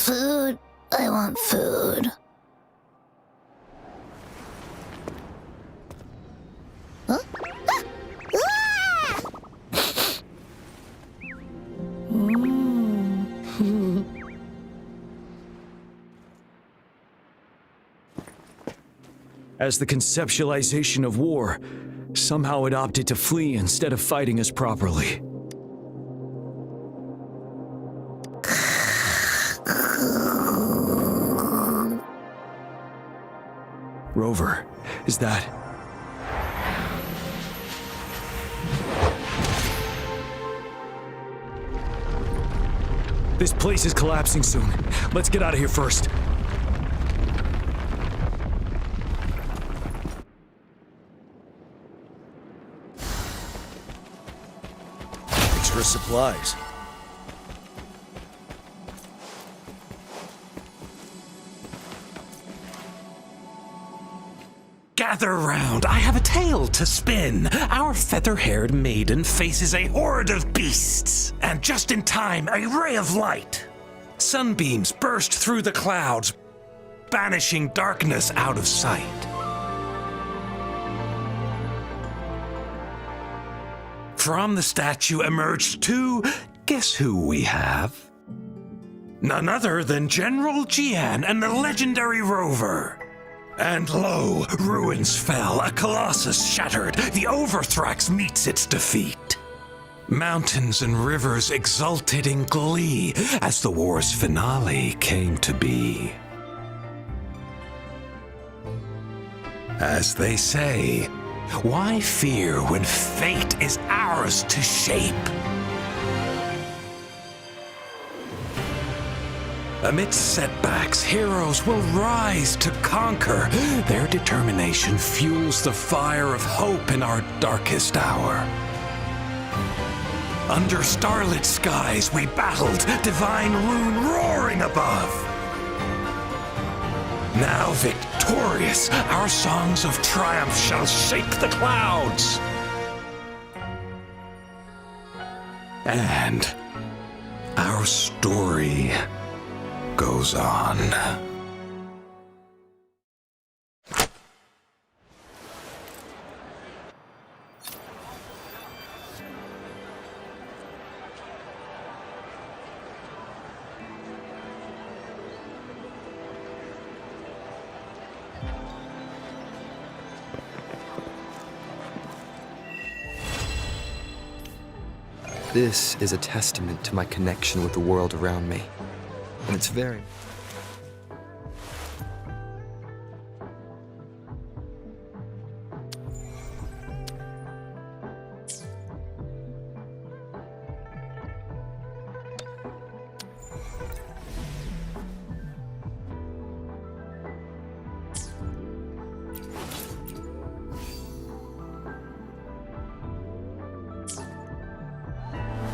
Food. I want food. Huh? Ah! As the conceptualization of war, somehow it opted to flee instead of fighting us properly. Rover, is that... This place is collapsing soon. Let's get out of here first. Extra supplies. Gather round, I have a tale to spin. Our feather-haired maiden faces a horde of beasts. And just in time, a ray of light. Sunbeams burst through the clouds, banishing darkness out of sight. From the statue emerged two, guess who we have? None other than General Jian and the legendary Rover. And lo, ruins fell, a colossus shattered, the Overthrax meets its defeat. Mountains and rivers exulted in glee as the war's finale came to be. As they say, why fear when fate is ours to shape? Amidst setbacks, heroes will rise to conquer. Their determination fuels the fire of hope in our darkest hour. Under starlit skies we battled, divine rune roaring above. Now victorious, our songs of triumph shall shake the clouds. And our story goes on. This is a testament to my connection with the world around me. And it's very...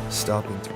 stopping through.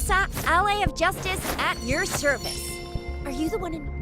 Ursa, ally of justice, at your service. Are you the one in...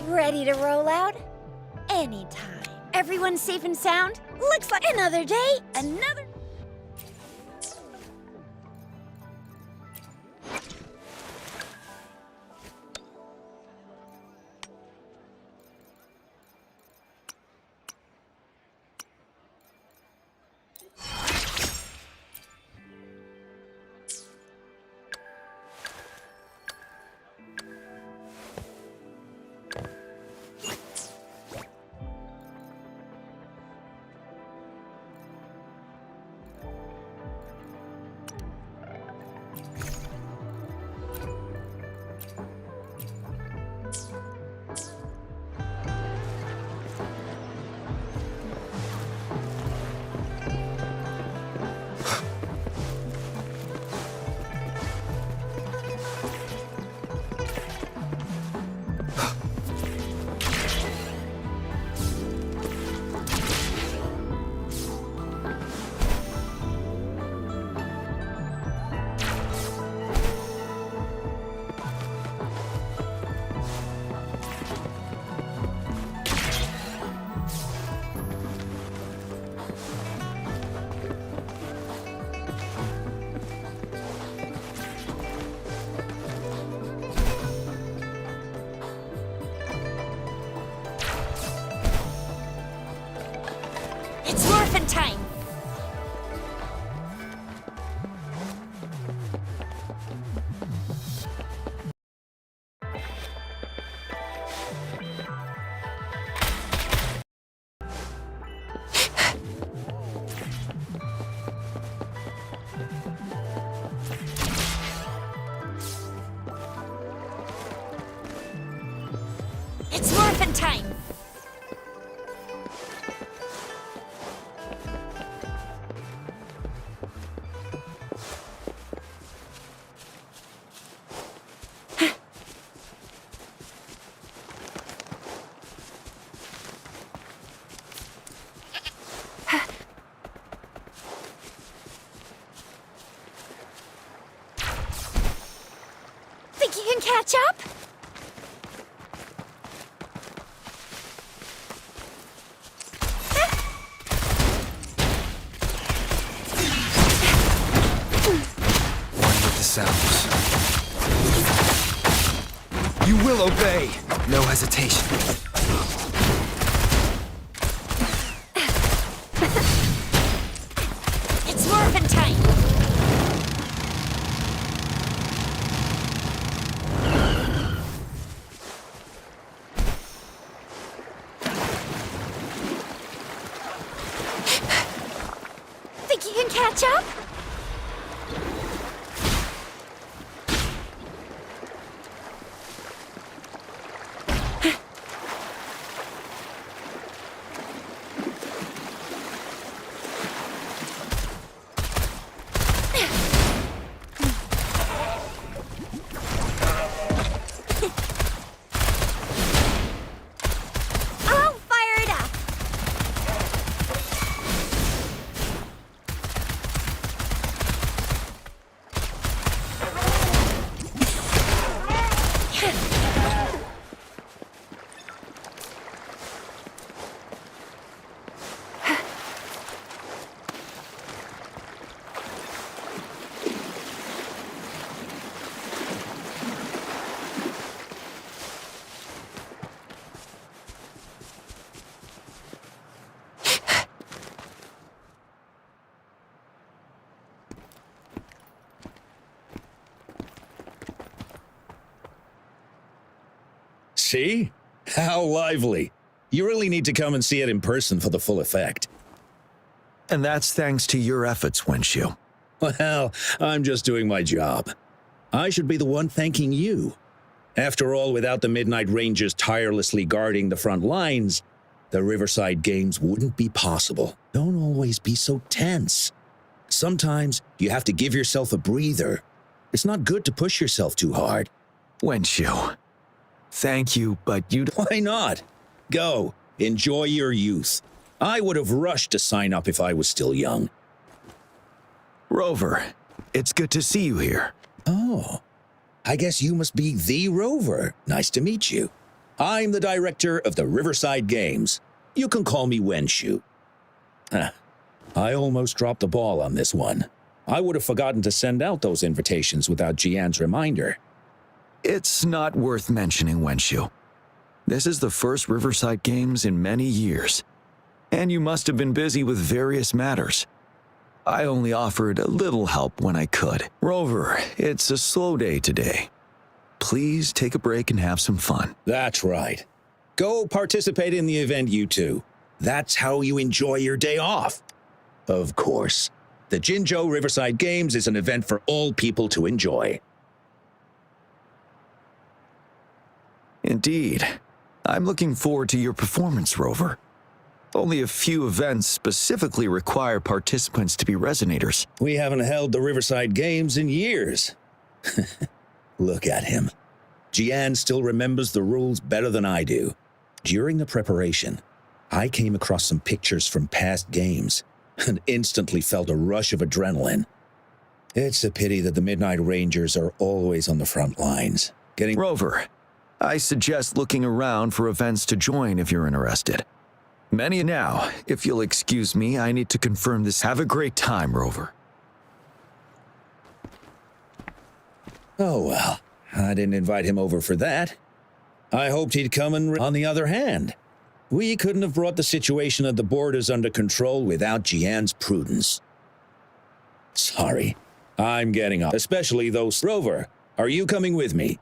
Ready to roll out? Anytime. Everyone safe and sound? Looks like another day, another... It's morphin' time! It's morphin' time! Think you can catch up? One with the sounds. You will obey! No hesitation. It's morphin' time! Think you can catch up? I'll fire it up! See? How lively. You really need to come and see it in person for the full effect. And that's thanks to your efforts, Wenshu. Well, I'm just doing my job. I should be the one thanking you. After all, without the Midnight Rangers tirelessly guarding the front lines, the Riverside Games wouldn't be possible. Don't always be so tense. Sometimes you have to give yourself a breather. It's not good to push yourself too hard. Wenshu, thank you, but you... Why not? Go, enjoy your youth. I would have rushed to sign up if I was still young. Rover, it's good to see you here. Oh, I guess you must be the Rover. Nice to meet you. I'm the director of the Riverside Games. You can call me Wenshu. I almost dropped the ball on this one. I would have forgotten to send out those invitations without Jian's reminder. It's not worth mentioning, Wenshu. This is the first Riverside Games in many years, and you must have been busy with various matters. I only offered a little help when I could. Rover, it's a slow day today. Please take a break and have some fun. That's right. Go participate in the event, you two. That's how you enjoy your day off. Of course, the Jinzhou Riverside Games is an event for all people to enjoy. Indeed. I'm looking forward to your performance, Rover. Only a few events specifically require participants to be Resonators. We haven't held the Riverside Games in years. Look at him. Jian still remembers the rules better than I do. During the preparation, I came across some pictures from past games and instantly felt a rush of adrenaline. It's a pity that the Midnight Rangers are always on the front lines. Rover, I suggest looking around for events to join if you're interested. Many now. If you'll excuse me, I need to confirm this. Have a great time, Rover. Oh well, I didn't invite him over for that. I hoped he'd come and... On the other hand, we couldn't have brought the situation at the borders under control without Jian's prudence. Sorry, I'm getting off. Especially those... Rover, are you coming with me?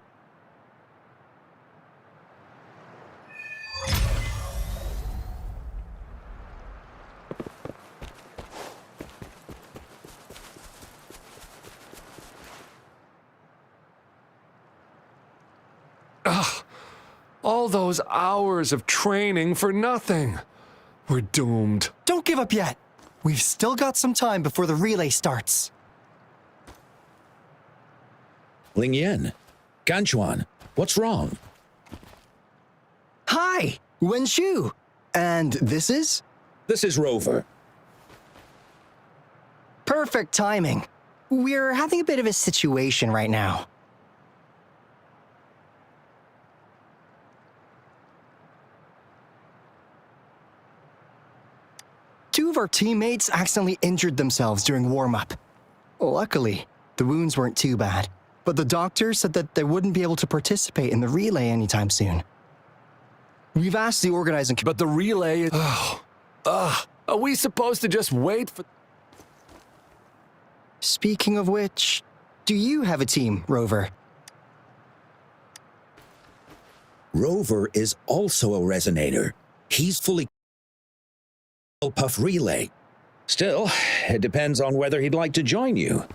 All those hours of training for nothing. We're doomed. Don't give up yet. We've still got some time before the relay starts. Ling Yan, Ganchuan, what's wrong? Hi, Wenshu. And this is? This is Rover. Perfect timing. We're having a bit of a situation right now. Two of our teammates accidentally injured themselves during warm-up. Luckily, the wounds weren't too bad, but the doctor said that they wouldn't be able to participate in the relay anytime soon. We've asked the organizing... But the relay is... are we supposed to just wait for... Speaking of which, do you have a team, Rover? Rover is also a Resonator. He's fully... Puff relay. Still, it depends on whether he'd like to join you.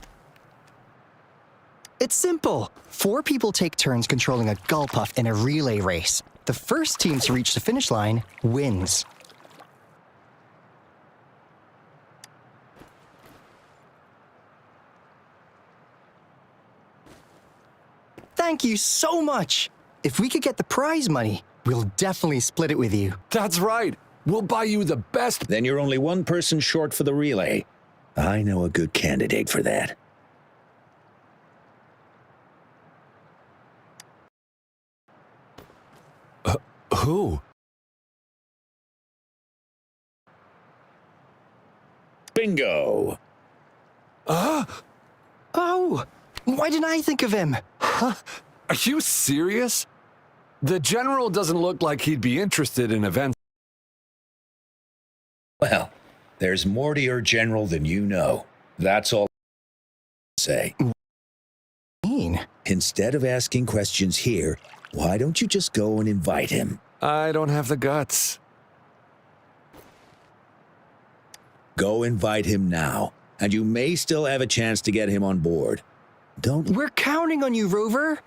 It's simple. 4 people take turns controlling a Gulpuff in a relay race. The first team to reach the finish line wins. Thank you so much. If we could get the prize money, we'll definitely split it with you. That's right. We'll buy you the best... Then you're only one person short for the relay. I know a good candidate for that. Who? Bingo! Oh, why didn't I think of him? Are you serious? The General doesn't look like he'd be interested in events. Well, there's more to your general than you know. That's all I say. Instead of asking questions here, Why don't you just go and invite him? I don't have the guts. Go invite him now, and you may still have a chance to get him on board. Don't... We're counting on you, Rover.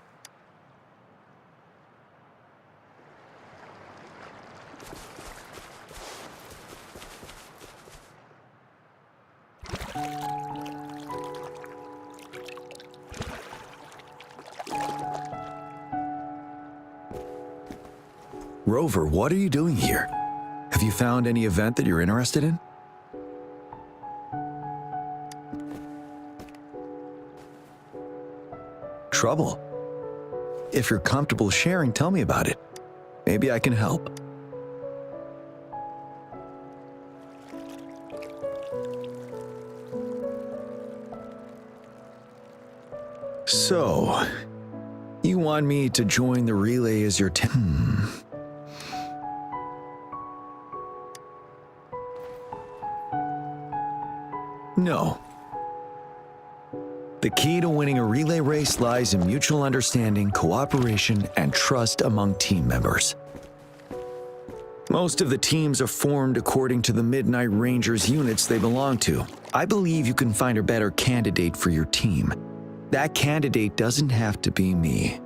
Rover, what are you doing here? Have you found any event that you're interested in? Trouble? If you're comfortable sharing, tell me about it. Maybe I can help. So, you want me to join the relay as your No. The key to winning a relay race lies in mutual understanding, cooperation, and trust among team members. Most of the teams are formed according to the Midnight Rangers units they belong to. I believe you can find a better candidate for your team. That candidate doesn't have to be me.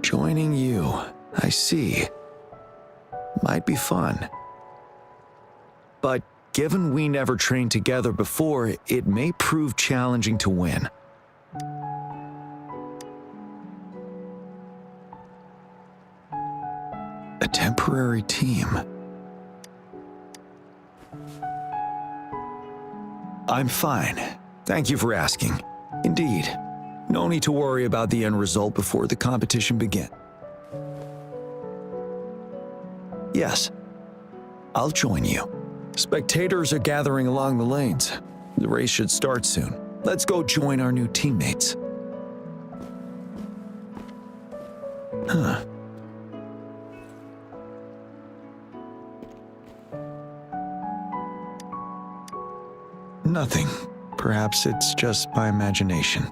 Joining you, I see. Might be fun. But given we never trained together before, it may prove challenging to win. A temporary team. I'm fine. Thank you for asking. Indeed, no need to worry about the end result before the competition begins. Yes, I'll join you. Spectators are gathering along the lanes. The race should start soon. Let's go join our new teammates. Huh. Nothing. Perhaps it's just my imagination.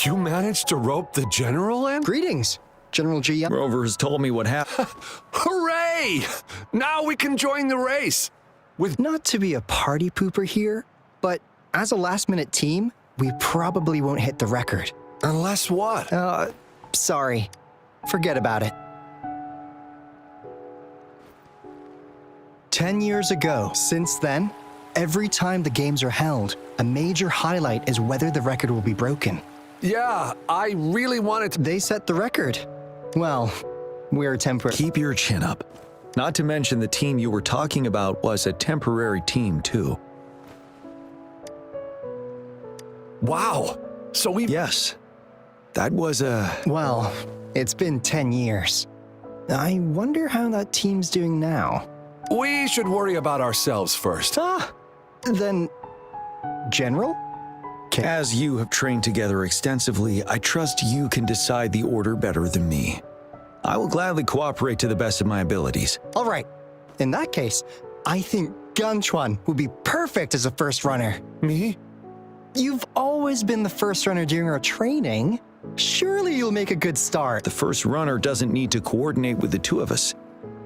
You managed to rope the General in? Greetings, General G. Rover has told me what happened. Hooray! Now we can join the race! Not to be a party pooper here, but as a last-minute team, we probably won't hit the record. Unless what? Sorry. Forget about it. 10 years ago, since then, every time the games are held, a major highlight is whether the record will be broken. Yeah, I really wanted to... They set the record. Well, we're temporary. Keep your chin up. Not to mention the team you were talking about was a temporary team, too. Wow. So we... Yes. That was a... Well, it's been 10 years. I wonder how that team's doing now. We should worry about ourselves first. Then... General? As you have trained together extensively, I trust you can decide the order better than me. I will gladly cooperate to the best of my abilities. All right. In that case, I think Gunchuan would be perfect as a first runner. Me? You've always been the first runner during our training. Surely you'll make a good start. The first runner doesn't need to coordinate with the two of us.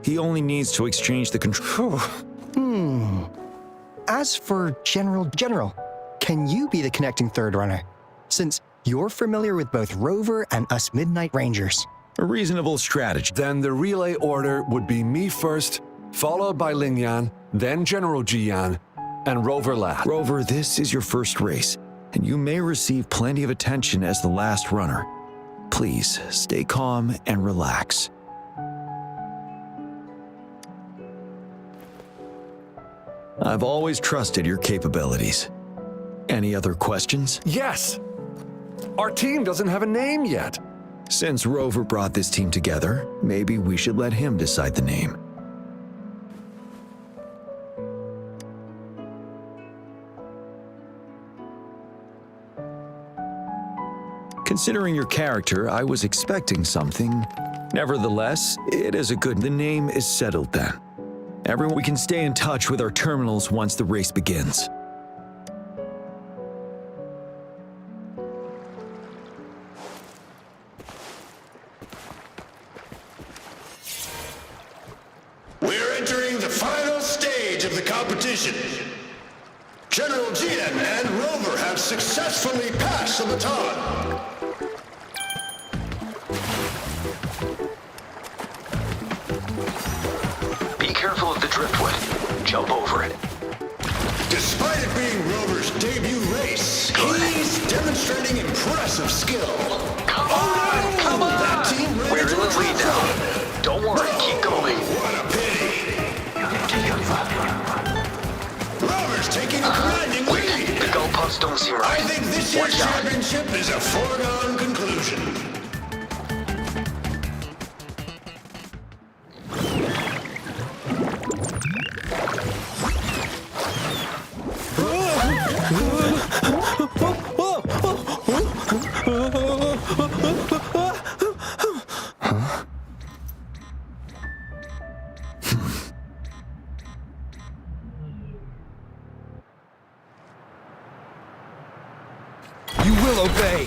He only needs to exchange the control. As for General, can you be the connecting third runner? Since you're familiar with both Rover and us Midnight Rangers. A reasonable strategy. Then the relay order would be me first, followed by Lingyan, then General Jian, and Rover last. Rover, this is your first race, and you may receive plenty of attention as the last runner. Please, stay calm and relax. I've always trusted your capabilities. Any other questions? Yes! Our team doesn't have a name yet. Since Rover brought this team together, maybe we should let him decide the name. Considering your character, I was expecting something. Nevertheless, it is a good... The name is settled then. Everyone, we can stay in touch with our terminals once the race begins. We're entering the final stage of the competition. General Jian and Rover have successfully passed the baton. Be careful of the driftwood. Jump over it. Despite it being Rover's debut race, he's demonstrating impressive skill. Come on! Come on! That team ready We're in to the lead now. Don't worry, keep going. What a pity. Rover's taking a commanding Wait, lead. the goal puffs don't seem right. I think this year's Watch out. championship is a foregone conclusion. You will obey!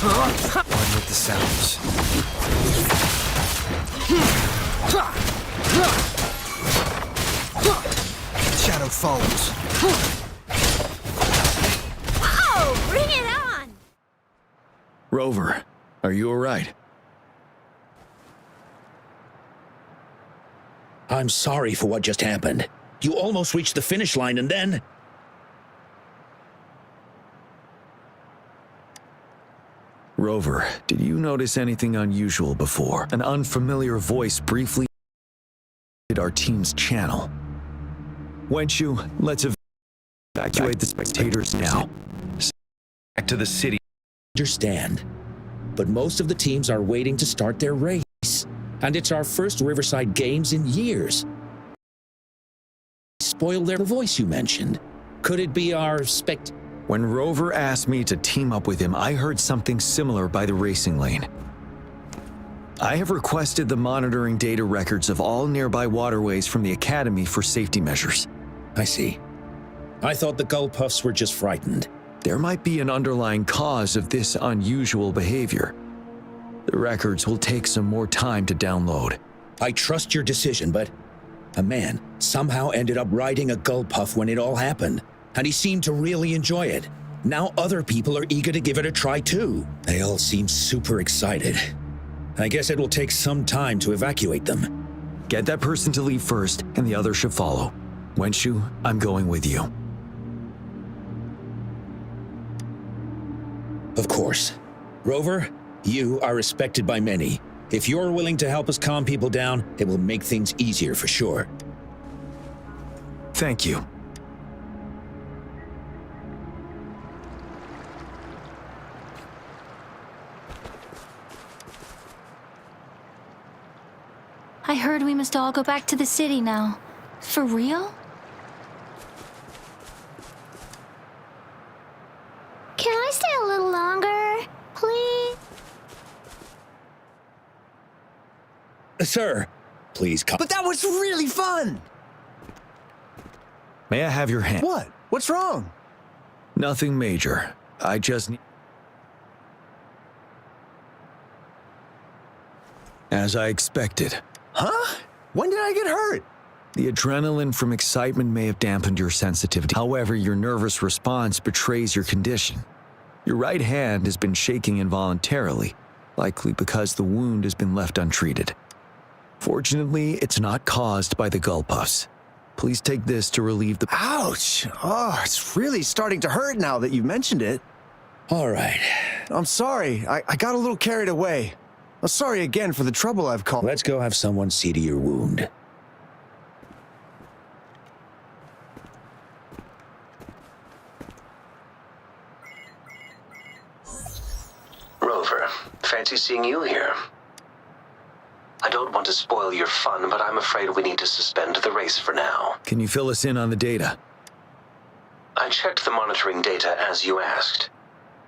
One with the sounds. Shadow follows. Oh, bring it on! Rover, are you alright? I'm sorry for what just happened. You almost reached the finish line and then... Rover, did you notice anything unusual before? An unfamiliar voice briefly our team's channel. Wenchu, let's evacuate the spectators now. Back to the city. Understand. But most of the teams are waiting to start their race. And it's our first Riverside Games in years. Spoil their voice you mentioned. Could it be our When Rover asked me to team up with him, I heard something similar by the racing lane. I have requested the monitoring data records of all nearby waterways from the Academy for safety measures. I see. I thought the Gull Puffs were just frightened. There might be an underlying cause of this unusual behavior. The records will take some more time to download. I trust your decision, but a man somehow ended up riding a Gull Puff when it all happened, and he seemed to really enjoy it. Now other people are eager to give it a try too. They all seem super excited. I guess it will take some time to evacuate them. Get that person to leave first, and the others should follow. Wenchu, I'm going with you. Of course. Rover, you are respected by many. If you're willing to help us calm people down, it will make things easier for sure. Thank you. I heard we must all go back to the city now. For real? Can I stay a little longer, please? Sir, please come. But that was really fun! May I have your hand? What? What's wrong? Nothing major. I just need... As I expected. Huh? When did I get hurt? The adrenaline from excitement may have dampened your sensitivity. However, your nervous response betrays your condition. Your right hand has been shaking involuntarily, likely because the wound has been left untreated. Fortunately, it's not caused by the Gull Puffs. Please take this to relieve the... Ouch! Oh, it's really starting to hurt now that you mentioned it. All right. I'm sorry. I got a little carried away. I'm sorry again for the trouble I've caused. Let's go have someone see to your wound. Rover, fancy seeing you here. I don't want to spoil your fun, but I'm afraid we need to suspend the race for now. Can you fill us in on the data? I checked the monitoring data as you asked,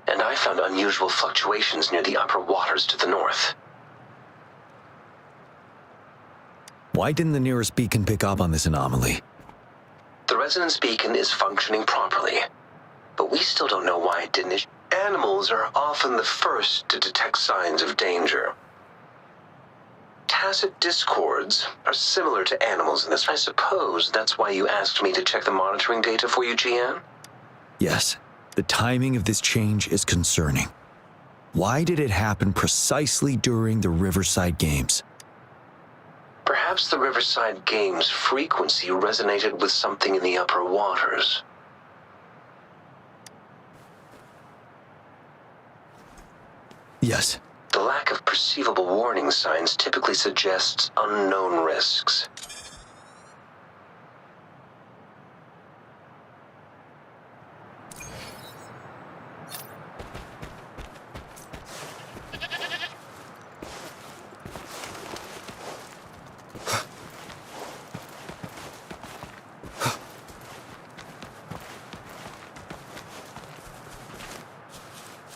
and I found unusual fluctuations near the upper waters to the north. Why didn't the nearest beacon pick up on this anomaly? The resonance beacon is functioning properly, but we still don't know why it didn't. Animals are often the first to detect signs of danger. Tacit discords are similar to animals in this. I suppose that's why you asked me to check the monitoring data for you, Jian? Yes, the timing of this change is concerning. Why did it happen precisely during the Riverside Games? Perhaps the Riverside Games' frequency resonated with something in the upper waters. Yes. The lack of perceivable warning signs typically suggests unknown risks.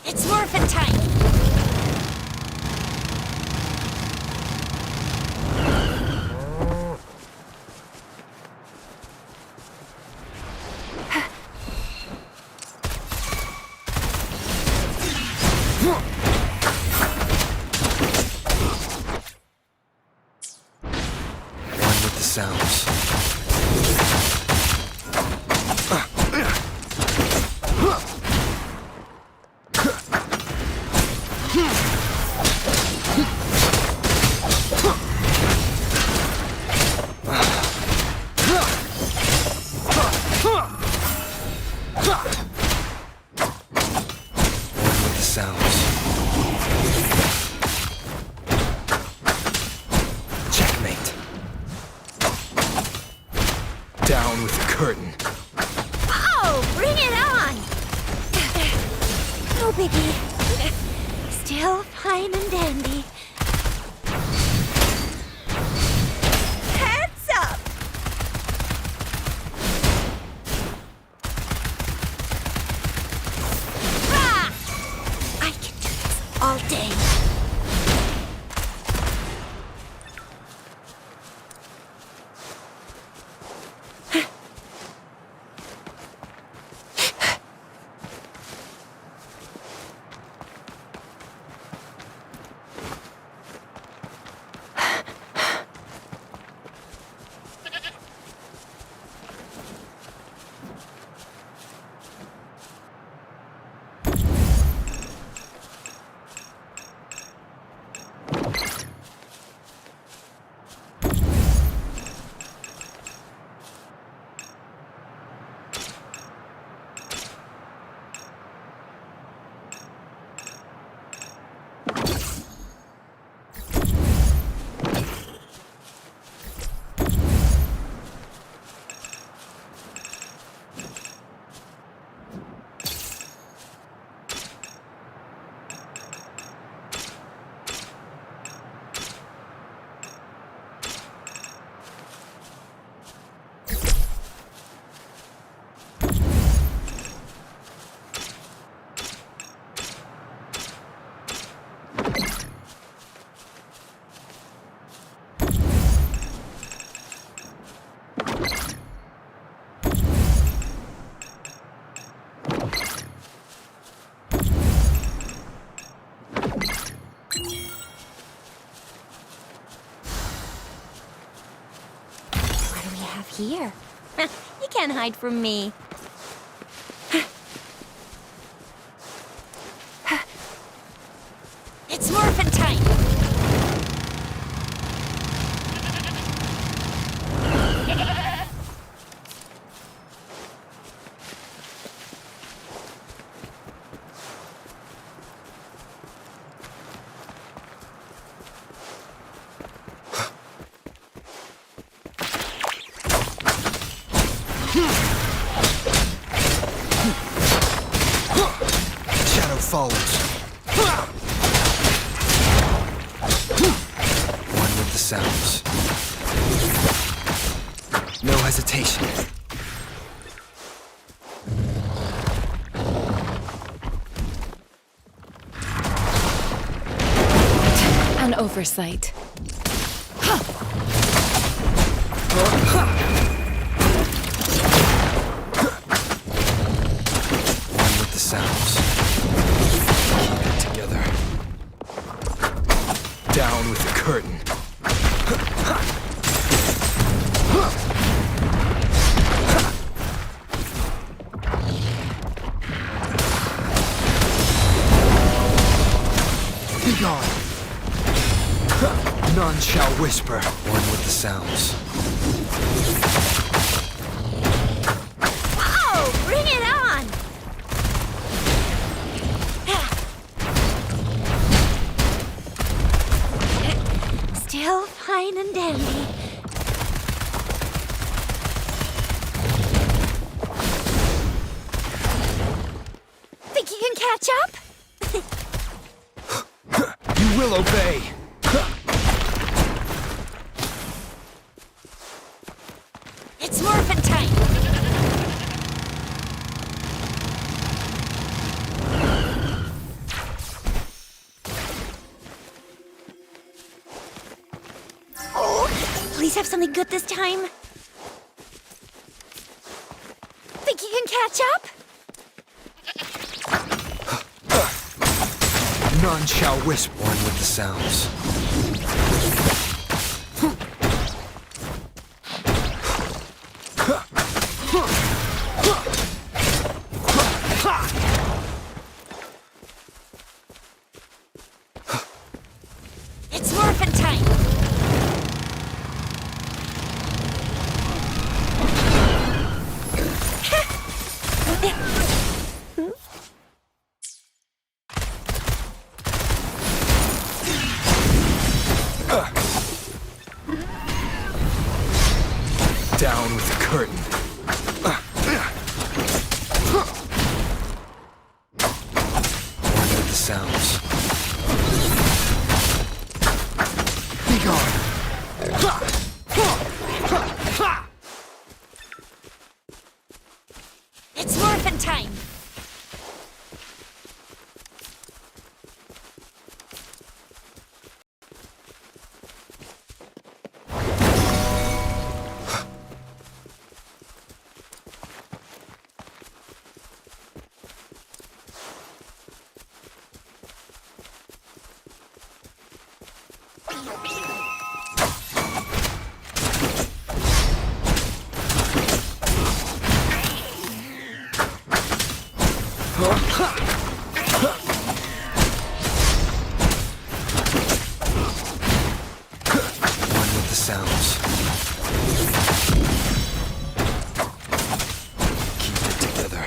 It's morphin' time! One with the sounds. Sounds. Checkmate. Down with the curtain. Oh, bring it on! No biggie. Still fine and dandy. Heads up! Ah! I can do this all day. Here. You can't hide from me. It's morphin' time! Shadow follows. hesitation. An oversight. One with the sounds. Keep it together. Down with the curtain. Be gone. None shall whisper. One with the sounds. Oh, bring it on! Still fine and dandy. Think you can catch up? You will obey. It's morphin' time! Oh, please have something good this time. Think you can catch up? None shall whisper. One with the sounds. It's morphin' time! Down with the curtain. One with the sounds. Be gone. It's morphin' time! One with the sounds. Keep it together.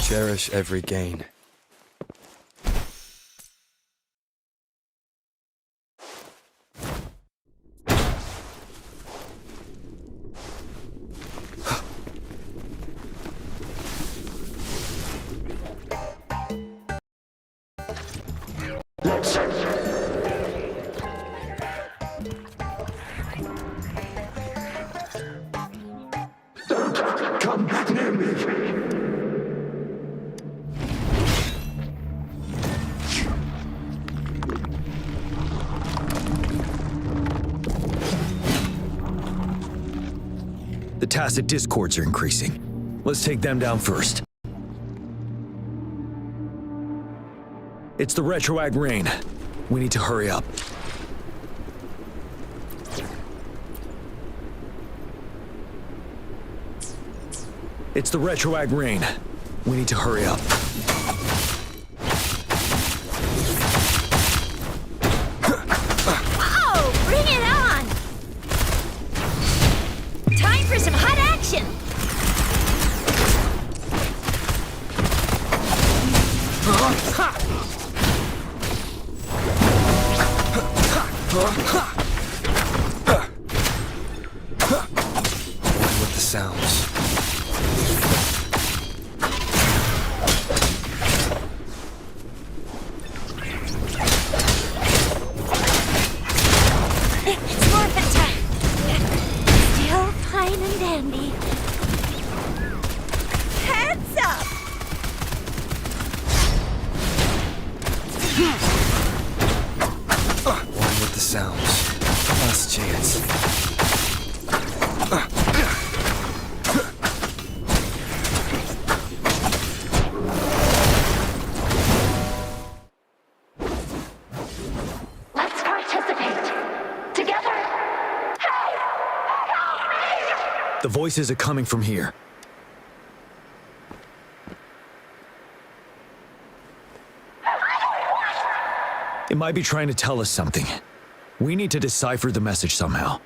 Cherish every gain. Come near me. The tacit discords are increasing. Let's take them down first. It's the retroag rain. We need to hurry up. It's the retroag rain. We need to hurry up. Oh, bring it on! Time for some hot action! One with the sounds. It's morphin' time! Still fine and dandy. Heads up! One with the sounds. Last chance. Let's participate. Together. Hey! Help me! The voices are coming from here. It might be trying to tell us something. We need to decipher the message somehow.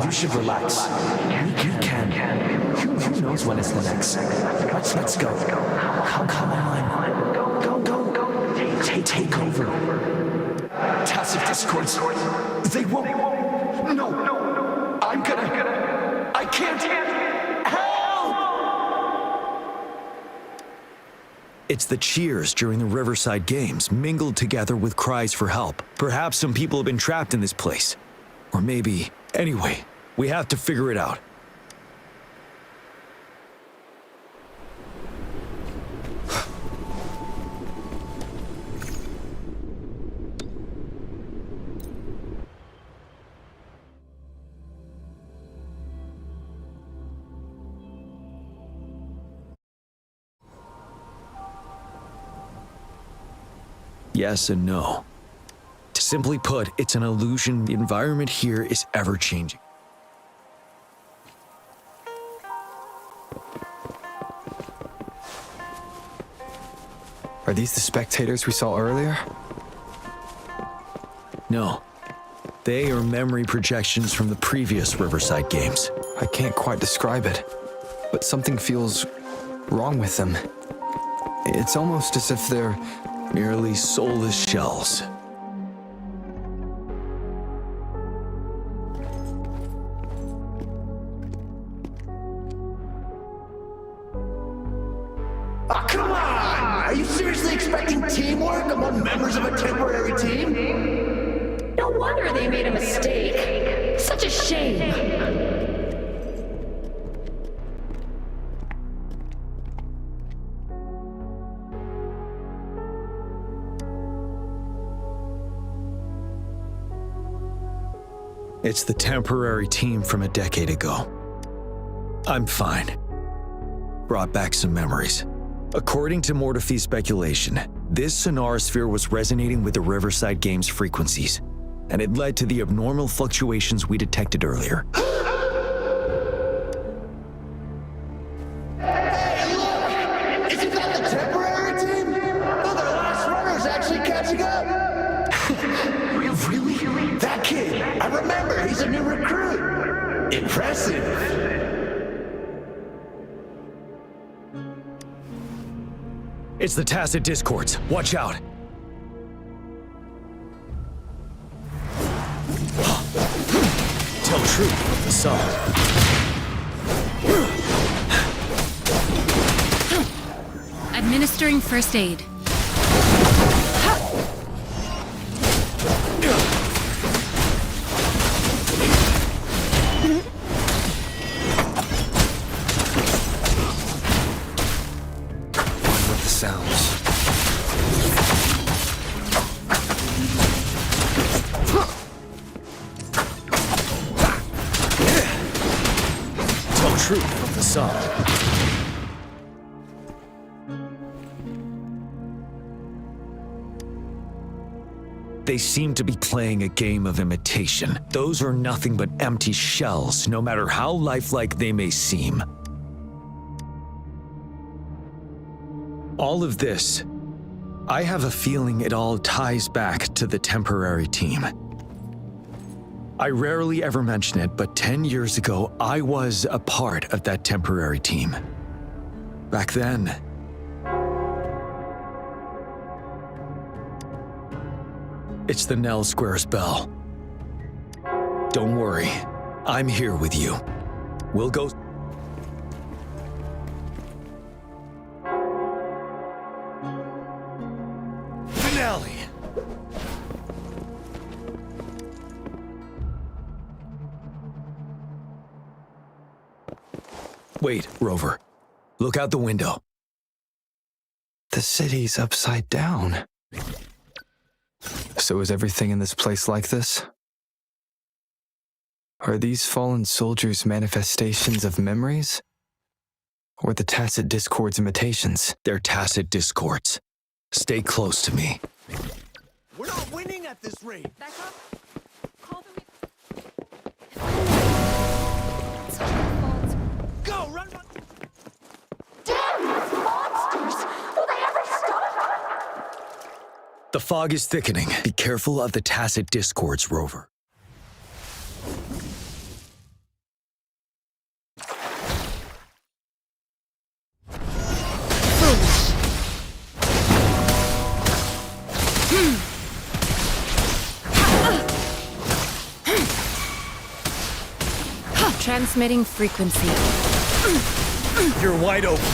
You should relax. We can. Who knows when it's the next? Let's go. Come on. Go. Take over. Tacit discords. They won't. No. I'm gonna. I can't. Help! It's the cheers during the Riverside Games mingled together with cries for help. Perhaps some people have been trapped in this place. Or maybe... Anyway, we have to figure it out. Yes and no. Simply put, it's an illusion. The environment here is ever-changing. Are these the spectators we saw earlier? No. They are memory projections from the previous Riverside Games. I can't quite describe it, but something feels wrong with them. It's almost as if they're merely soulless shells. Oh, come on! Are you seriously expecting teamwork among members of a temporary team? No wonder they made a mistake. Such a shame. It's the temporary team from a decade ago. I'm fine. Brought back some memories. According to Mortefi's speculation, this sonar sphere was resonating with the Riverside Games frequencies, and it led to the abnormal fluctuations we detected earlier. Hey, look! Isn't that the temporary team? Oh, their last runner's actually catching up! Really? That kid! I remember, he's a new recruit! Impressive! It's the tacit discords. Watch out. Tell truth from the sun. Administering first aid. Truth from the sun. They seem to be playing a game of imitation. Those are nothing but empty shells, no matter how lifelike they may seem. All of this, I have a feeling it all ties back to the temporary team. I rarely ever mention it, but 10 years ago, I was a part of that temporary team. Back then, it's the Nell Squares bell. Don't worry, I'm here with you. We'll go... Finale! Wait, Rover. Look out the window. The city's upside down. So is everything in this place like this? Are these fallen soldiers manifestations of memories? Or the tacit discords imitations? They're tacit discords. Stay close to me. We're not winning at this rate! Back up. Call the Go, run, run! Damn these monsters! Will they ever stop? The fog is thickening. Be careful of the tacit discords, Rover. Transmitting frequency. You're wide open.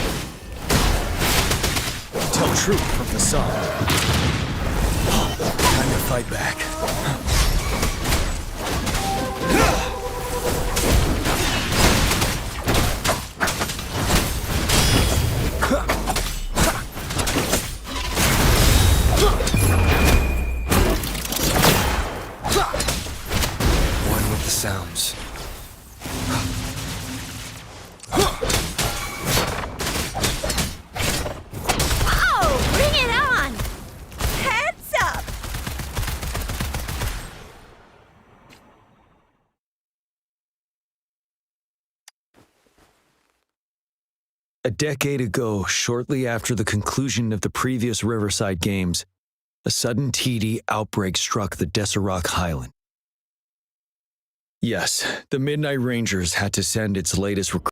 Tell truth from the sun. Time to fight back. One with the sounds. Bring it on! Heads up! A decade ago, shortly after the conclusion of the previous Riverside Games, a sudden TD outbreak struck the Deserac Highland. Yes, the Midnight Rangers had to send its latest recruits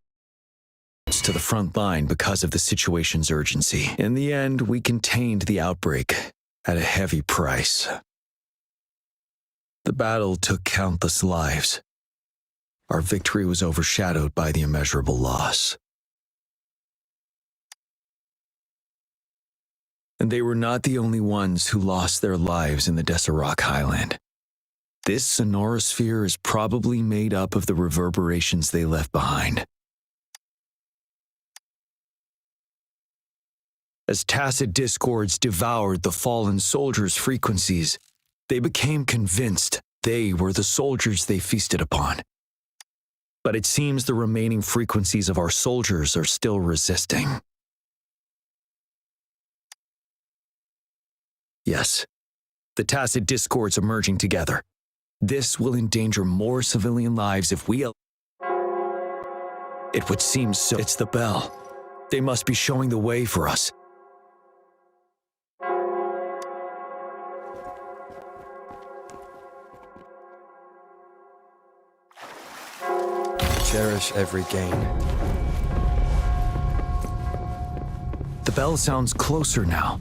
to the front line because of the situation's urgency. In the end, we contained the outbreak at a heavy price. The battle took countless lives. Our victory was overshadowed by the immeasurable loss. And they were not the only ones who lost their lives in the Desert Highland. This sonorosphere is probably made up of the reverberations they left behind. As tacit discords devoured the fallen soldiers' frequencies, they became convinced they were the soldiers they feasted upon. But it seems the remaining frequencies of our soldiers are still resisting. Yes, the tacit discords are merging together. This will endanger more civilian lives if we... It would seem so. It's the bell. They must be showing the way for us. Cherish every gain. The bell sounds closer now.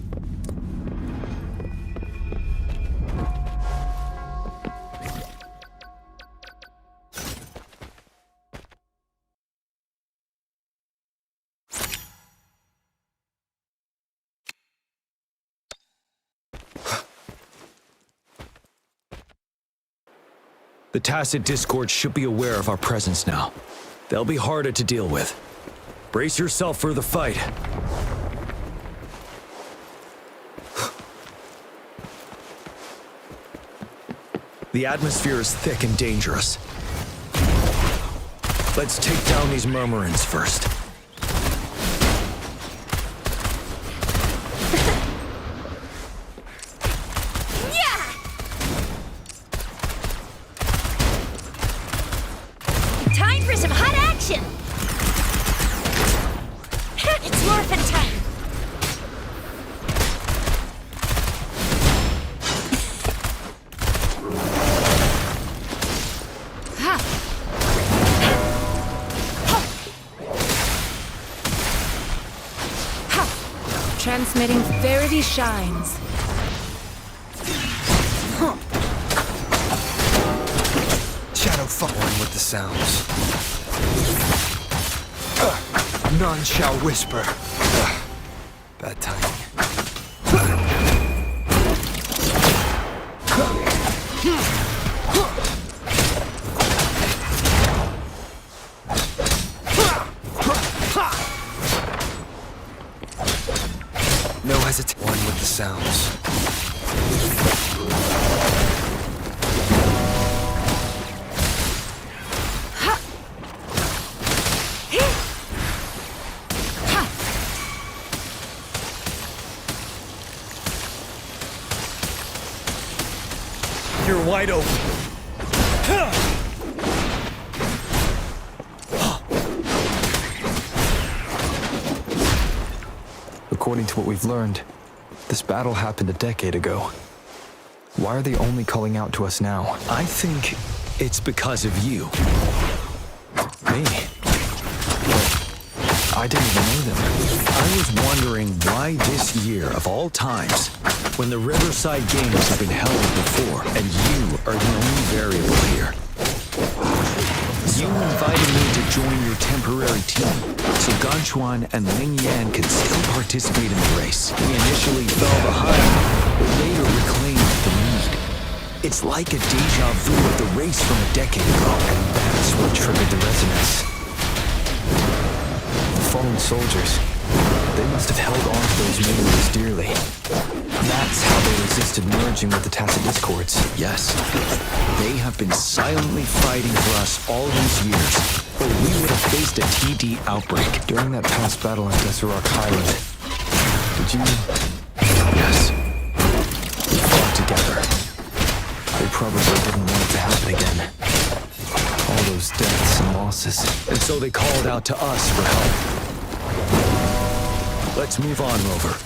The tacit discord should be aware of our presence now. They'll be harder to deal with. Brace yourself for the fight. The atmosphere is thick and dangerous. Let's take down these murmurins first. Time for some hot action! It's morphin' time! Transmitting Verity Shines. Shadow following with the sounds. None shall whisper. Bad timing. No hesitation. One with the sounds. You're wide open. According to what we've learned, this battle happened a decade ago. Why are they only calling out to us now? I think it's because of you. Me? I didn't even know them. I was wondering why this year, of all times, when the Riverside Games have been held before, and you are the only variable here. You invited me to join your temporary team, so Ganchuan and Ling Yan could still participate in the race. We initially fell behind, but later reclaimed the lead. It's like a deja vu of the race from a decade ago, and That's what triggered the resonance. The fallen soldiers. They must have held on to those memories dearly. That's how they resisted merging with the tacit discords. Yes, they have been silently fighting for us all these years, or we would have faced a TD outbreak. During that past battle on Desert Highland, did you... Yes, we fought together. They probably didn't want it to happen again. All those deaths and losses. And so they called out to us for help. Let's move on, Rover.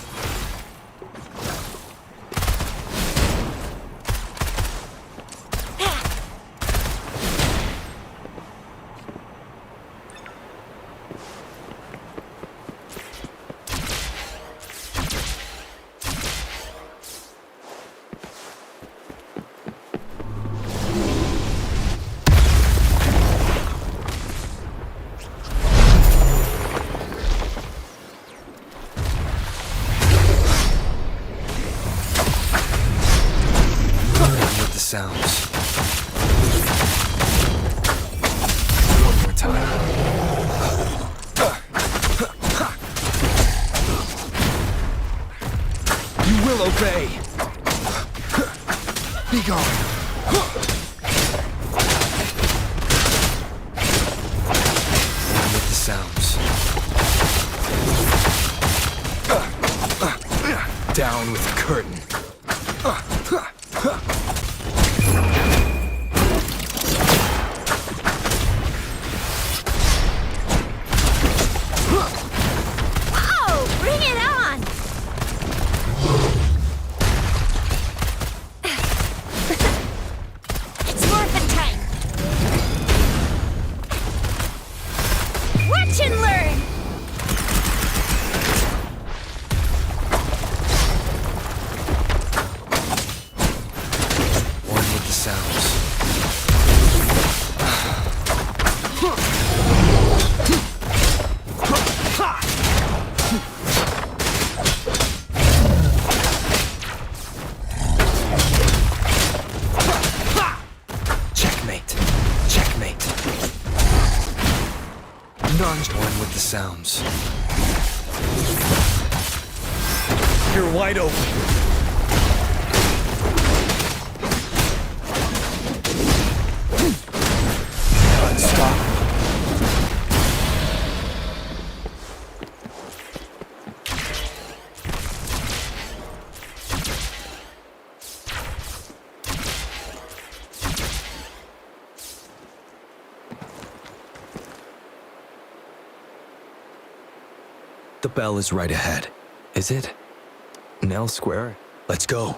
sounds. One more time. You will obey. Be gone. One with the sounds. Down with the curtain. Oh, bring it on! It's morphin' time! Watch and learn! One with the sounds. Checkmate. Checkmate. One with the sounds. You're wide open. Stop. The bell is right ahead. Is it? Nell Square? Let's go.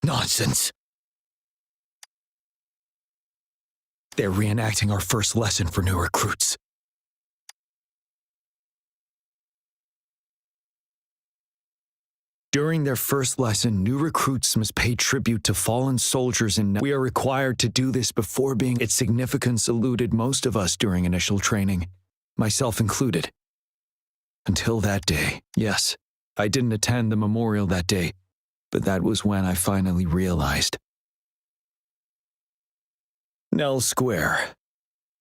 Nonsense. They're reenacting our first lesson for new recruits. During their first lesson, new recruits must pay tribute to fallen soldiers, and we are required to do this before being. Its significance eluded most of us during initial training, myself included. Until that day, yes, I didn't attend the memorial that day, but that was when I finally realized. Nell Square.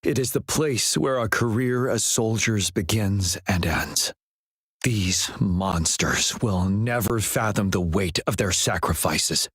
It is the place where our career as soldiers begins and ends. These monsters will never fathom the weight of their sacrifices.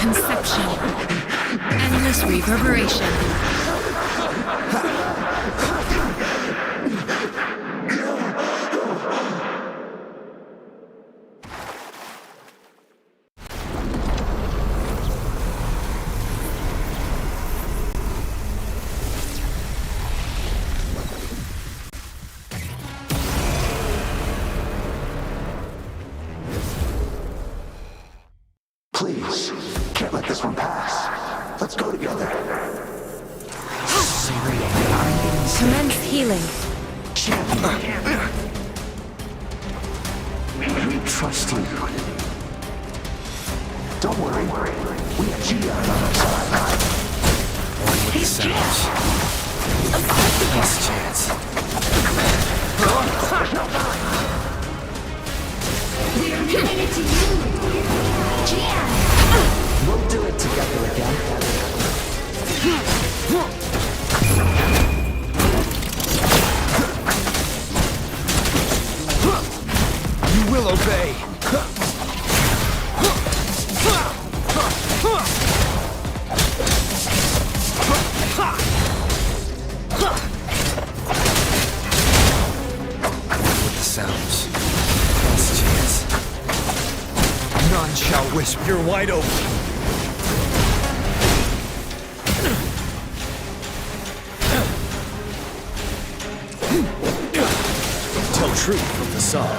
Conception. Endless reverberation. this one pass. Let's go together. Commence healing. We trust you. Don't worry. We have Gian on our side. He's sounds. Last chance. We're giving it to you. Gian. We'll do it together again. You will obey. With the sounds. Last chance. None shall whisper. You're wide open. Tell truth from the song.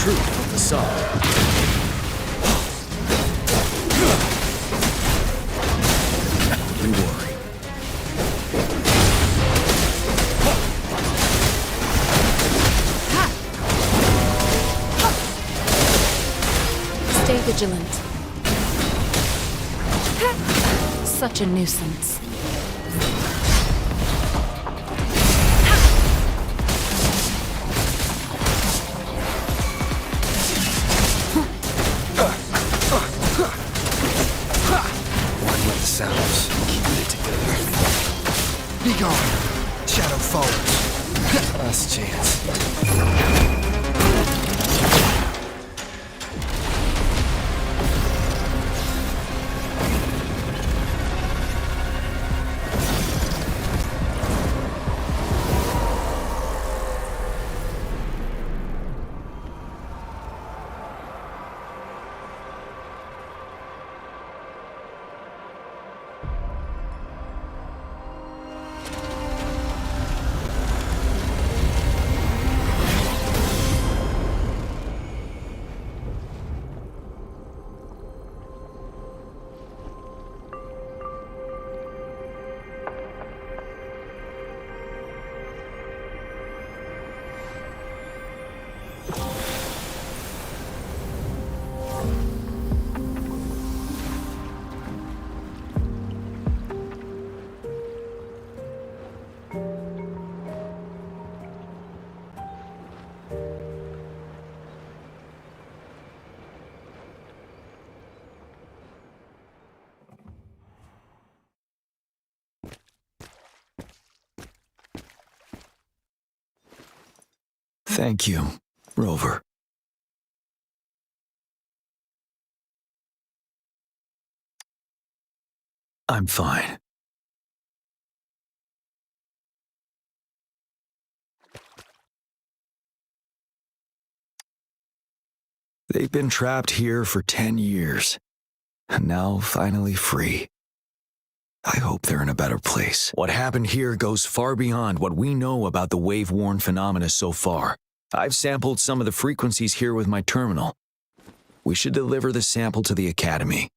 Truth from the song. Don't worry. Stay vigilant. Such a nuisance. Sounds. Keeping it together. Be gone. Shadow follows. Last chance. Thank you, Rover. I'm fine. They've been trapped here for 10 years, and now finally free. I hope they're in a better place. What happened here goes far beyond what we know about the wave-worn phenomena so far. I've sampled some of the frequencies here with my terminal. We should deliver the sample to the Academy.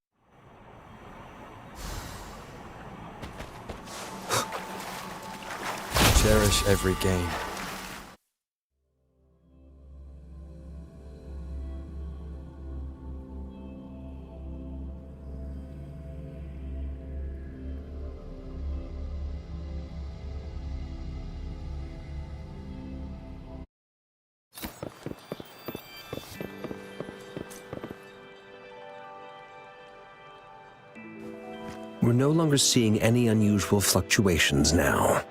Cherish every gain. We're no longer seeing any unusual fluctuations now.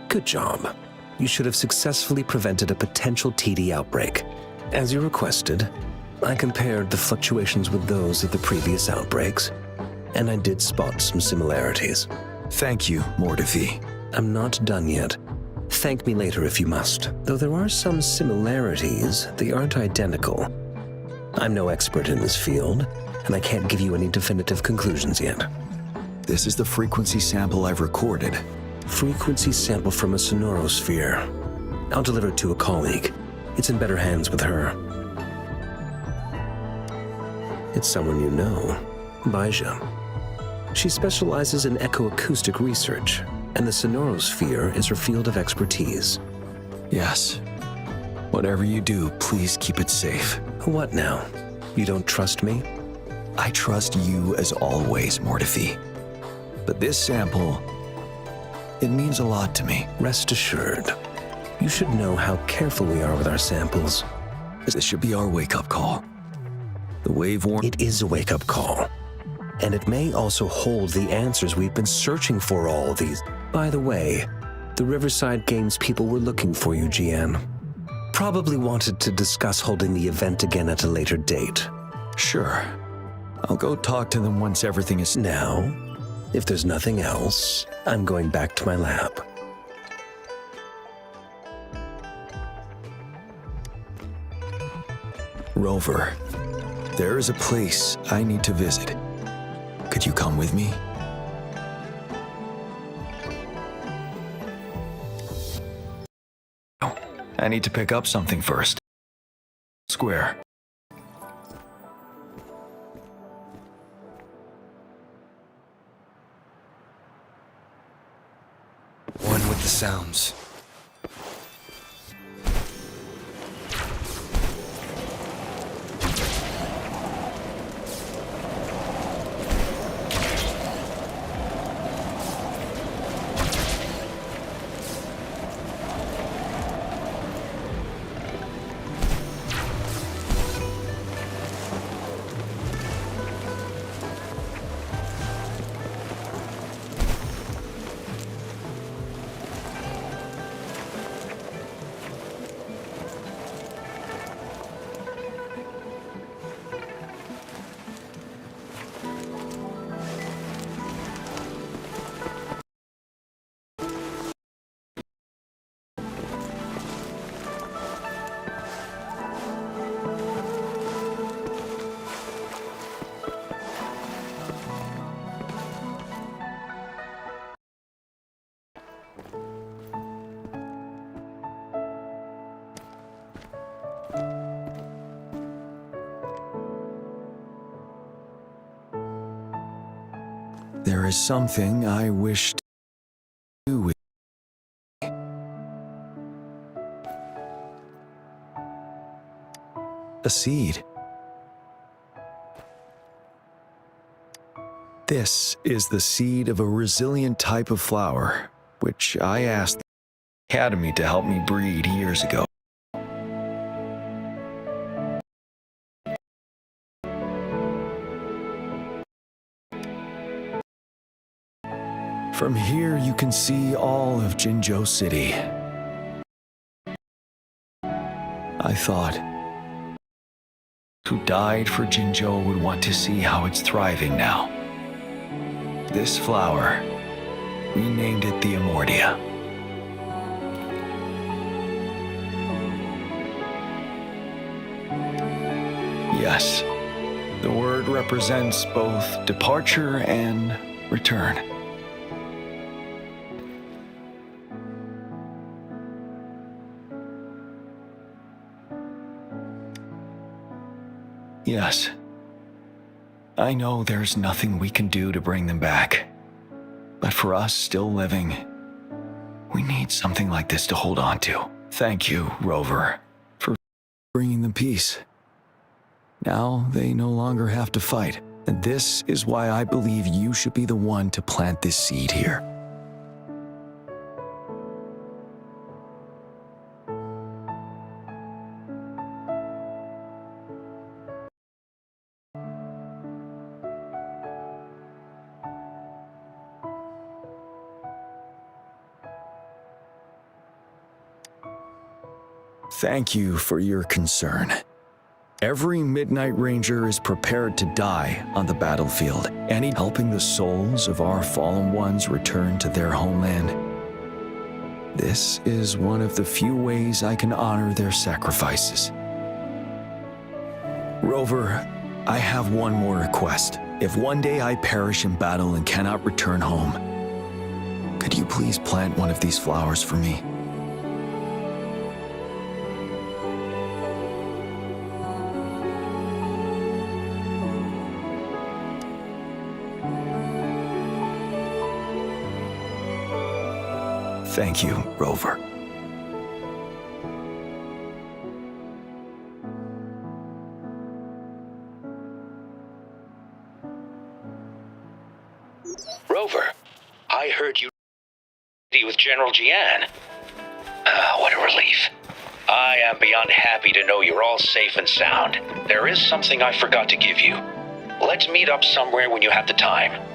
Good job. You should have successfully prevented a potential TD outbreak. As you requested, I compared the fluctuations with those of the previous outbreaks. and I did spot some similarities. Thank you, Mordevi. I'm not done yet. Thank me later if you must. Though there are some similarities, they aren't identical. I'm no expert in this field, and I can't give you any definitive conclusions yet. This is the frequency sample I've recorded. Frequency sample from a sonorosphere. I'll deliver it to a colleague. It's in better hands with her. It's someone you know, Baija. She specializes in echoacoustic research, and the sonorosphere is her field of expertise. Yes. Whatever you do, please keep it safe. What now? You don't trust me? I trust you as always, Mordevi. But this sample, it means a lot to me. Rest assured. You should know how careful we are with our samples. This should be our wake-up call. The wave warning. It is a wake-up call. And it may also hold the answers we've been searching for all these. By the way, the Riverside Games people were looking for you, Jian. Probably wanted to discuss holding the event again at a later date. Sure. I'll go talk to them once everything is... Now, if there's nothing else, I'm going back to my lab. Rover, there is a place I need to visit. Could you come with me? I need to pick up something first. Square. One with the sounds. There is something I wish to do with a seed. This is the seed of a resilient type of flower, which I asked the Academy to help me breed years ago. From here, you can see all of Jinzhou City. I thought, who died for Jinzhou would want to see how it's thriving now. This flower, we named it the Amordia. Yes, the word represents both departure and return. Yes. I know there's nothing we can do to bring them back. But for us still living, we need something like this to hold on to. Thank you, Rover, for bringing them peace. Now they no longer have to fight. And this is why I believe you should be the one to plant this seed here. Thank you for your concern. Every Midnight Ranger is prepared to die on the battlefield, and helping the souls of our fallen ones return to their homeland. This is one of the few ways I can honor their sacrifices. Rover, I have one more request. If one day I perish in battle and cannot return home, could you please plant one of these flowers for me? Thank you, Rover. Rover, I heard you with General Jian. What a relief. I am beyond happy to know you're all safe and sound. There is something I forgot to give you. Let's meet up somewhere when you have the time.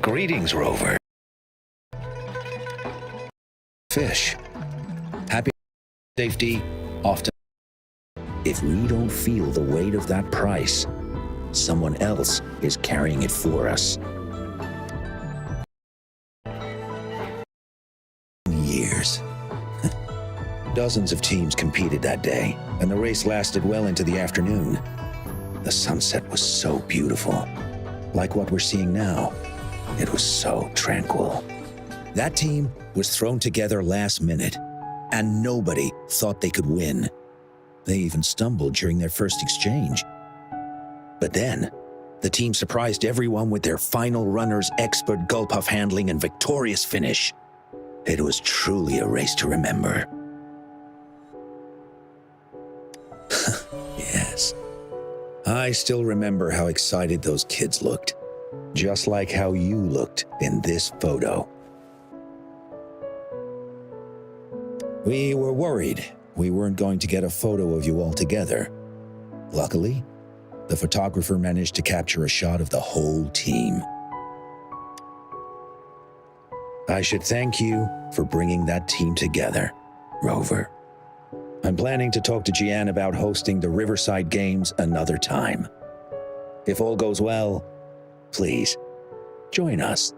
Greetings, Rover. Fish. Happy safety, often. If we don't feel the weight of that price, someone else is carrying it for us. Years. Dozens of teams competed that day, and the race lasted well into the afternoon. The sunset was so beautiful, like what we're seeing now. It was so tranquil. That team was thrown together last minute, and nobody thought they could win. They even stumbled during their first exchange. But then, the team surprised everyone with their final runner's expert gull-puff handling and victorious finish. It was truly a race to remember. Yes. I still remember how excited those kids looked. Just like how you looked in this photo. We were worried we weren't going to get a photo of you all together. Luckily, the photographer managed to capture a shot of the whole team. I should thank you for bringing that team together, Rover. I'm planning to talk to Jian about hosting the Riverside Games another time. If all goes well, please, join us.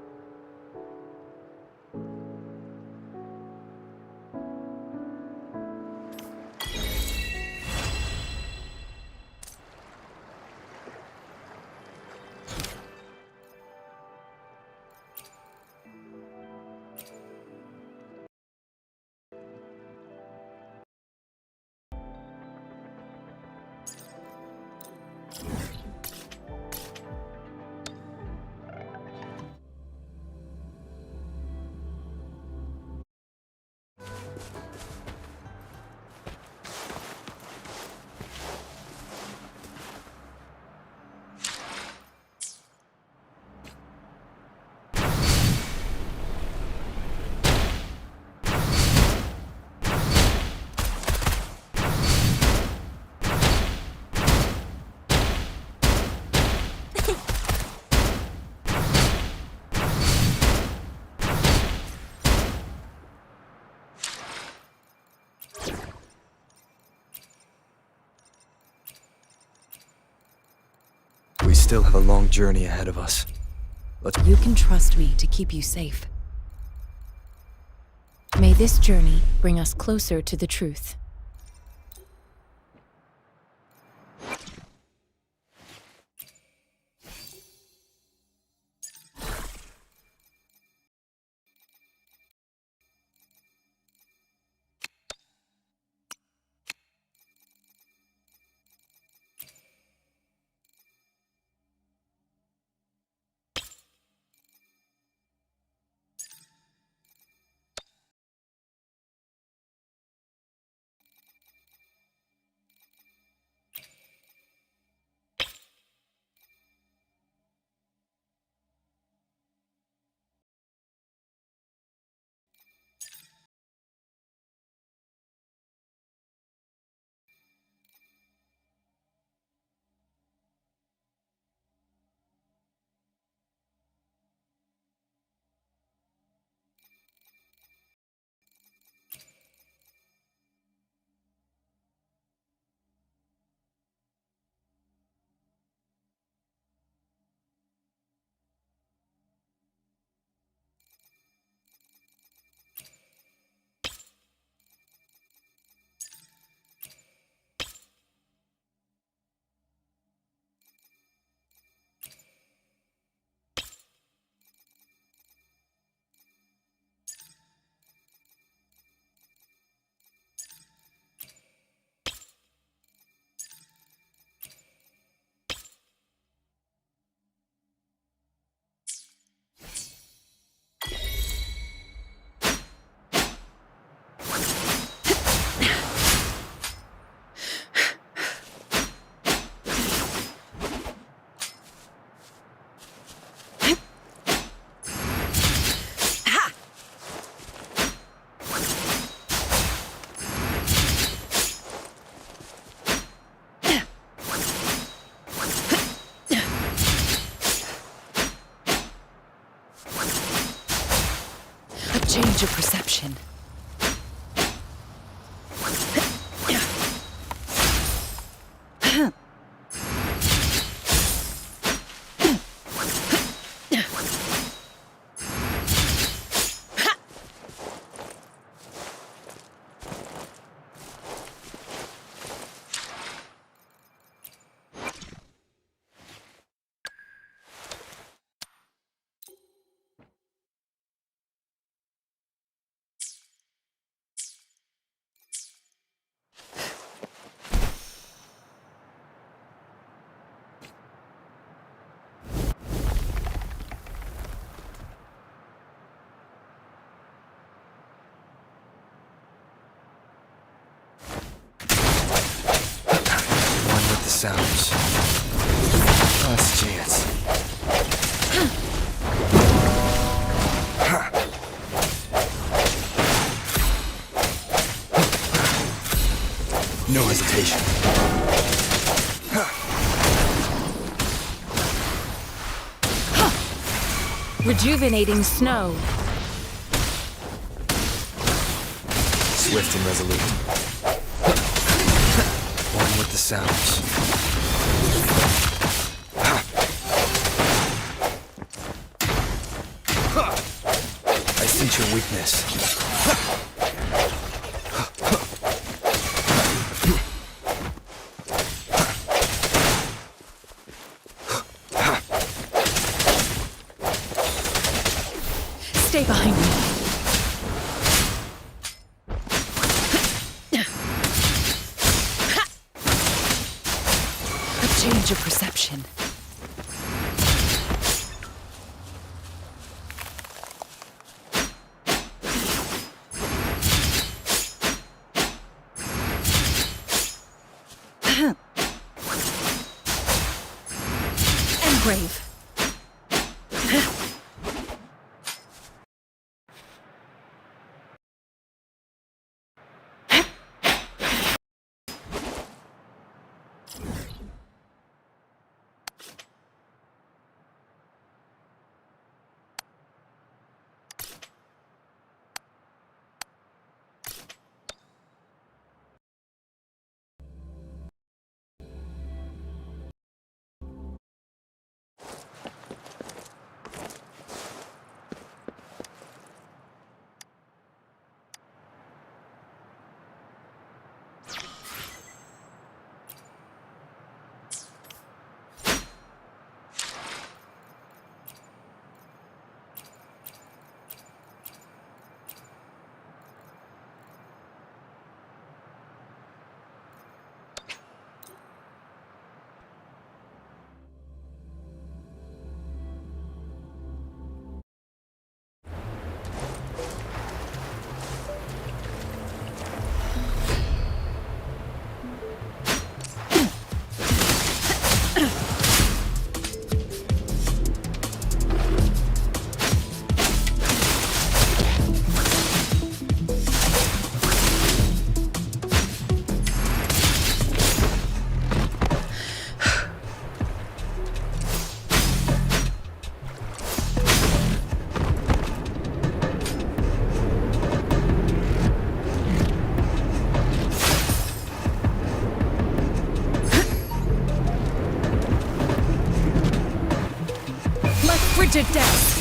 We still have a long journey ahead of us. You can trust me to keep you safe. May this journey bring us closer to the truth. Change of perception. Sounds. Last chance. No hesitation. Rejuvenating snow. Swift and resolute. One with the sounds. I sense your weakness. Stay behind me. A change of perception. Engrave. Frigid death.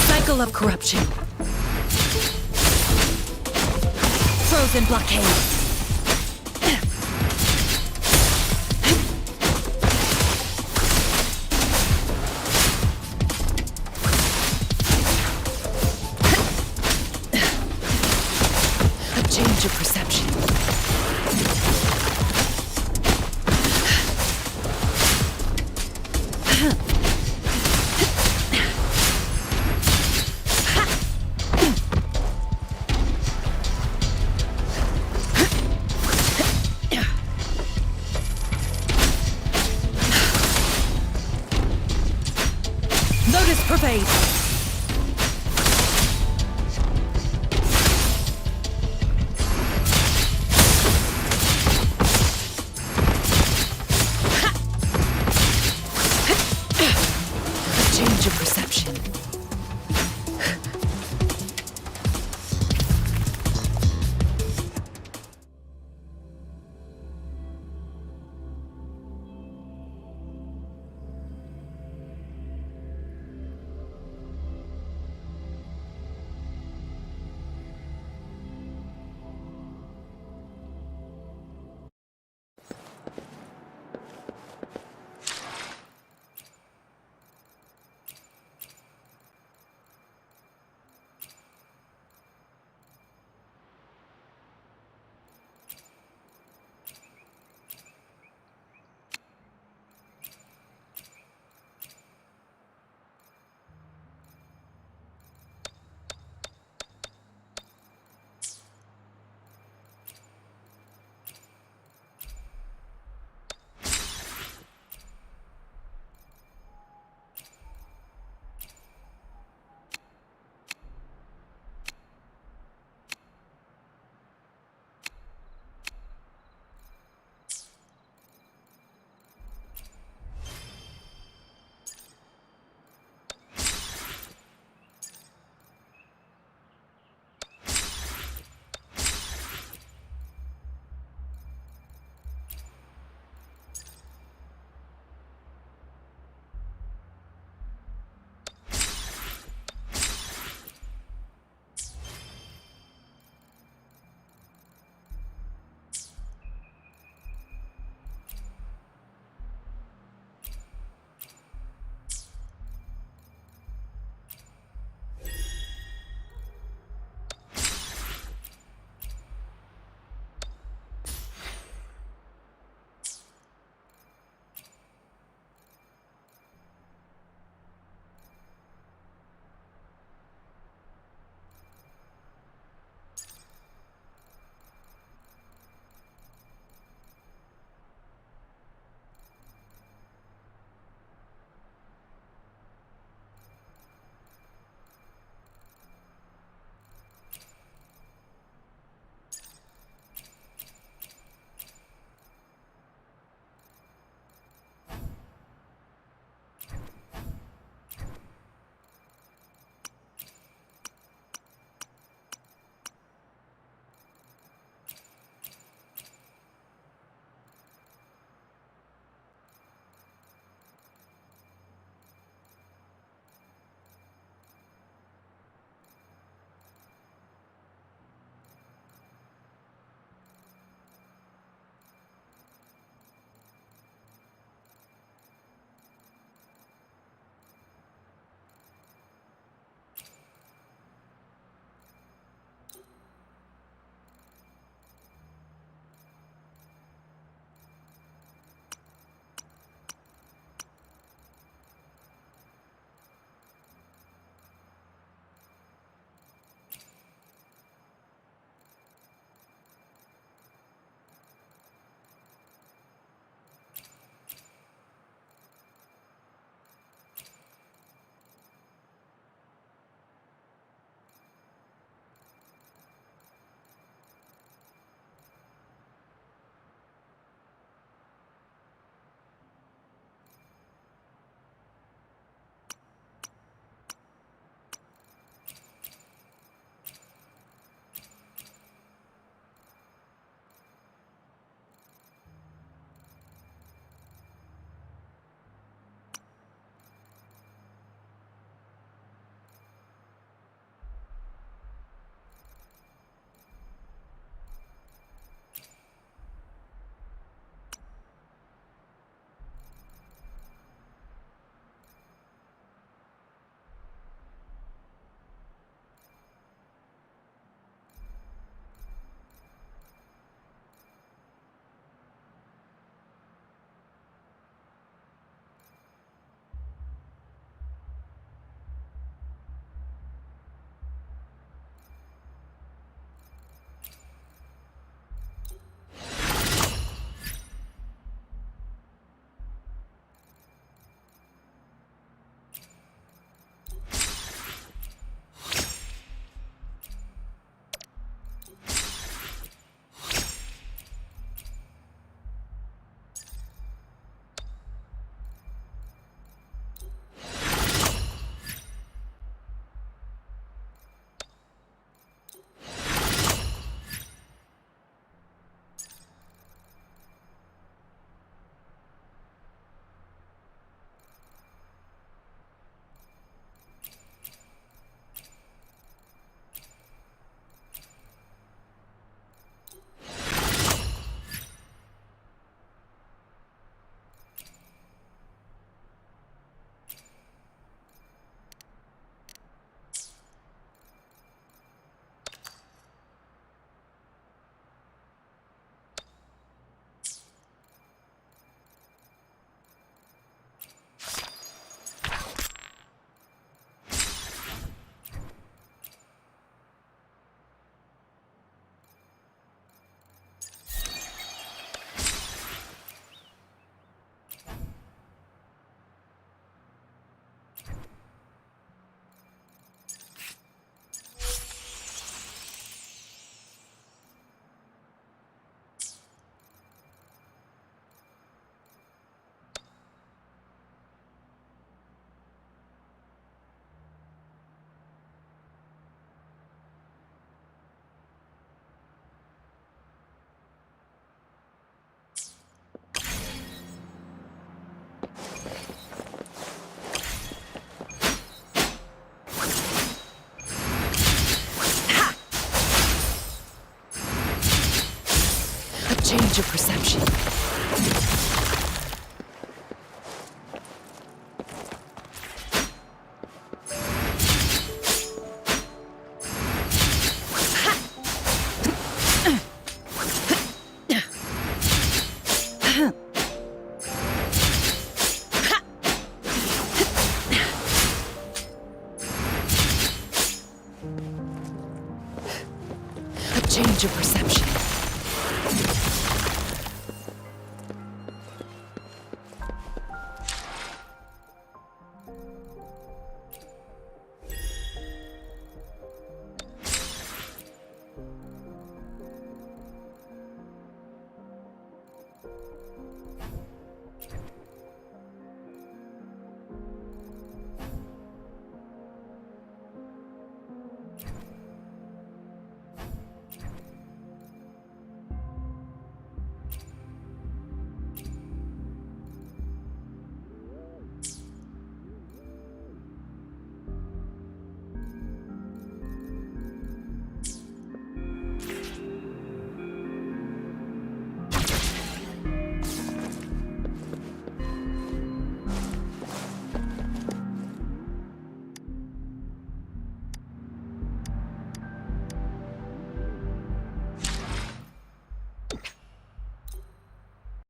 Cycle of corruption. Frozen blockade. A change of perception. Pervade. A change of perception. change of perception. A change of perception.